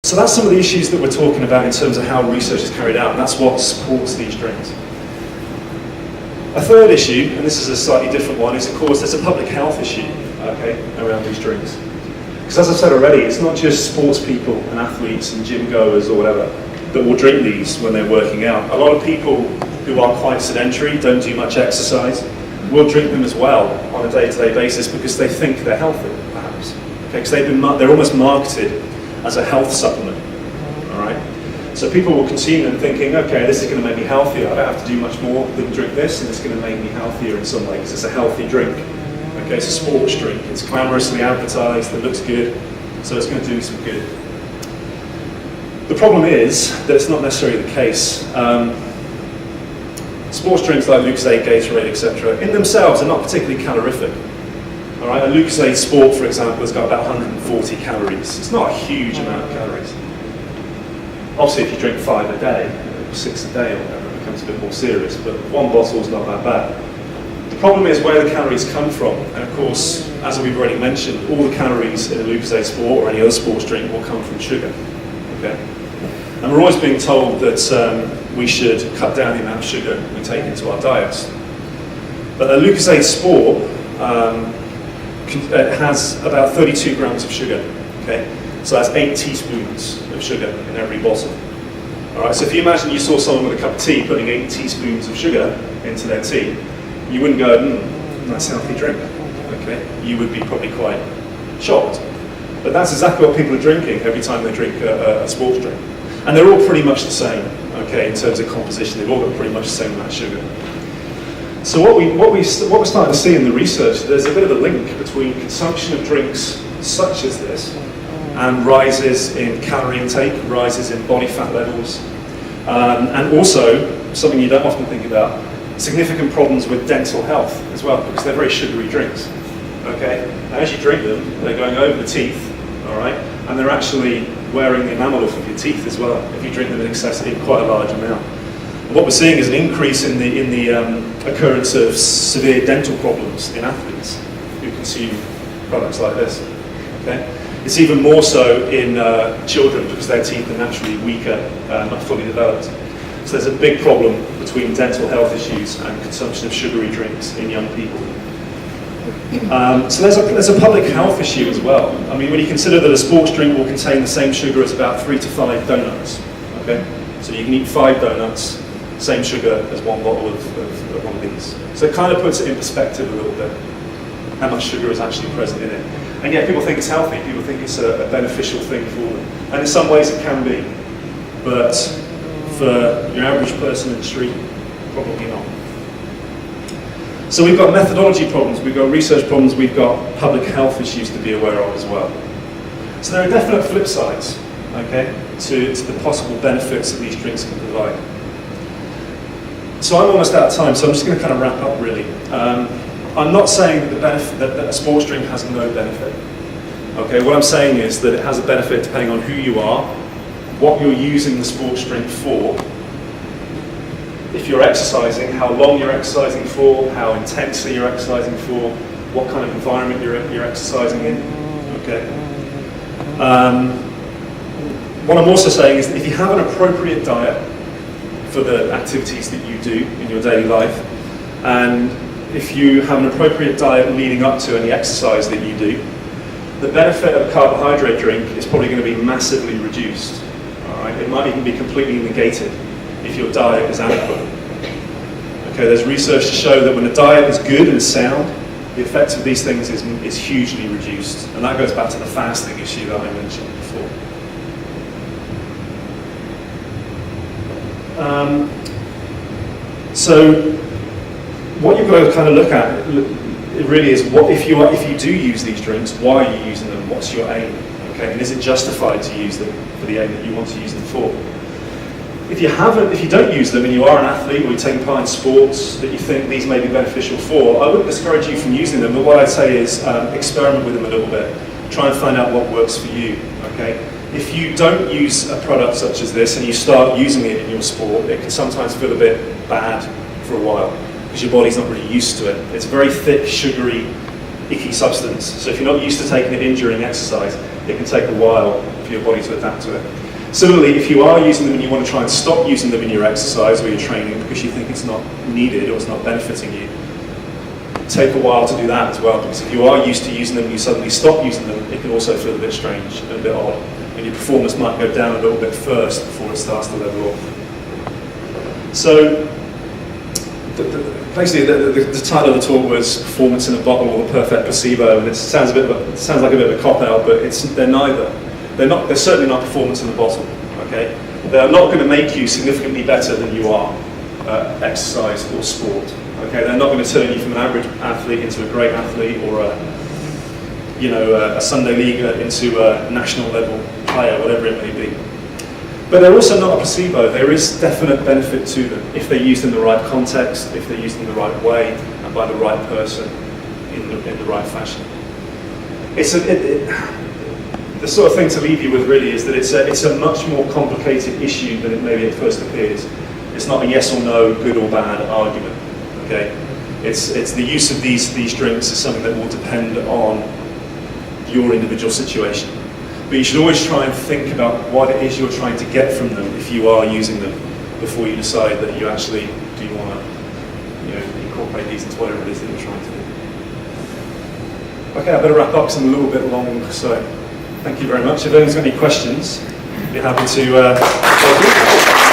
So that's some of the issues that we're talking about in terms of how research is carried out, and that's what supports these drinks. A third issue, and this is a slightly different one, is of course there's a public health issue, okay, around these drinks. Because as I've said already, it's not just sports people and athletes and gym goers or whatever that will drink these when they're working out. A lot of people who are quite sedentary, don't do much exercise, will drink them as well on a day-to-day basis because they think they're healthy, perhaps. Okay, because they're almost marketed as a health supplement, all right? So people will consume them thinking, okay, this is going to make me healthier. I don't have to do much more than drink this, and it's going to make me healthier in some way because it's a healthy drink. Okay, it's a sports drink. It's glamorously advertised. It looks good, so it's going to do me some good. The problem is that it's not necessarily the case. Sports drinks like Lucozade, Gatorade, etc., in themselves are not particularly calorific. All right, a Lucozade Sport, for example, has got about 140 calories. It's not a huge amount of calories. Obviously, if you drink 5 a day, 6 a day or whatever, it becomes a bit more serious, but one bottle is not that bad. The problem is where the calories come from, and of course, as we've already mentioned, all the calories in a Lucozade Sport or any other sports drink will come from sugar. Okay? And we're always being told that we should cut down the amount of sugar we take into our diets. But a Lucozade Sport has about 32 grams of sugar. Okay? So that's 8 teaspoons of sugar in every bottle. All right, so if you imagine you saw someone with a cup of tea putting 8 teaspoons of sugar into their tea, you wouldn't go, that's a healthy drink. Okay? You would be probably quite shocked. But that's exactly what people are drinking every time they drink a sports drink. And they're all pretty much the same, okay, in terms of composition. They've all got pretty much the same amount of sugar. So what we're starting to see in the research, there's a bit of a link between consumption of drinks such as this and rises in calorie intake, rises in body fat levels, and also, something you don't often think about, significant problems with dental health as well, because they're very sugary drinks. Okay? And as you drink them, they're going over the teeth, all right? And they're actually wearing the enamel off of your teeth as well, if you drink them in quite a large amount. And what we're seeing is an increase in the occurrence of severe dental problems in athletes who consume products like this. Okay? It's even more so in children because their teeth are naturally weaker, not fully developed. So there's a big problem between dental health issues and consumption of sugary drinks in young people. So there's a public health issue as well. I mean, when you consider that a sports drink will contain the same sugar as about 3 to 5 donuts, okay? So you can eat 5 donuts, same sugar as one bottle of one of these. So it kind of puts it in perspective a little bit, how much sugar is actually present in it. And yet people think it's healthy, people think it's a beneficial thing for them. And in some ways it can be, but for your average person in the street, probably not. So we've got methodology problems, we've got research problems, we've got public health issues to be aware of as well. So there are definite flip sides, okay, to the possible benefits that these drinks can provide. So I'm almost out of time, so I'm just going to kind of wrap up really. I'm not saying that a sports drink has no benefit. Okay, what I'm saying is that it has a benefit depending on who you are, what you're using the sports drink for, if you're exercising, how long you're exercising for, how intensely you're exercising for, what kind of environment you're exercising in. Okay. What I'm also saying is that if you have an appropriate diet for the activities that you do in your daily life, and if you have an appropriate diet leading up to any exercise that you do, the benefit of a carbohydrate drink is probably going to be massively reduced. All right? It might even be completely negated if your diet is adequate. Okay, there's research to show that when a diet is good and sound, the effects of these things is hugely reduced. And that goes back to the fasting issue that I mentioned before. So what you've got to kind of look at, it really is, what if you do use these drinks, why are you using them? What's your aim? Okay, and is it justified to use them for the aim that you want to use them for? If you don't use them and you are an athlete or you're taking part in sports that you think these may be beneficial for, I wouldn't discourage you from using them, but what I'd say is experiment with them a little bit. Try and find out what works for you, okay? If you don't use a product such as this and you start using it in your sport, it can sometimes feel a bit bad for a while because your body's not really used to it. It's a very thick, sugary, icky substance. So if you're not used to taking it in during exercise, it can take a while for your body to adapt to it. Similarly, if you are using them and you want to try and stop using them in your exercise or your training because you think it's not needed or it's not benefiting you, take a while to do that as well, because if you are used to using them and you suddenly stop using them, it can also feel a bit strange and a bit odd, and your performance might go down a little bit first before it starts to level off. So, basically, the title of the talk was "Performance in a Bottle" or "The Perfect Placebo," and it sounds like a bit of a cop-out, but they're neither. They're certainly not performance in a bottle. Okay, they are not going to make you significantly better than you are exercise or sport. Okay, they're not going to turn you from an average athlete into a great athlete, or a Sunday leaguer into a national level player, whatever it may be. But they're also not a placebo. There is definite benefit to them if they're used in the right context, if they're used in the right way, and by the right person in the right fashion. The sort of thing to leave you with really is that it's a much more complicated issue than it maybe at first appears. It's not a yes or no, good or bad argument. Okay, it's the use of these drinks is something that will depend on your individual situation. But you should always try and think about what it is you're trying to get from them if you are using them before you decide that you actually do want to incorporate these into whatever it is that you're trying to do. Okay, I better wrap up because I'm a little bit long, so thank you very much. If anyone's got any questions, I'd be happy to talk to you.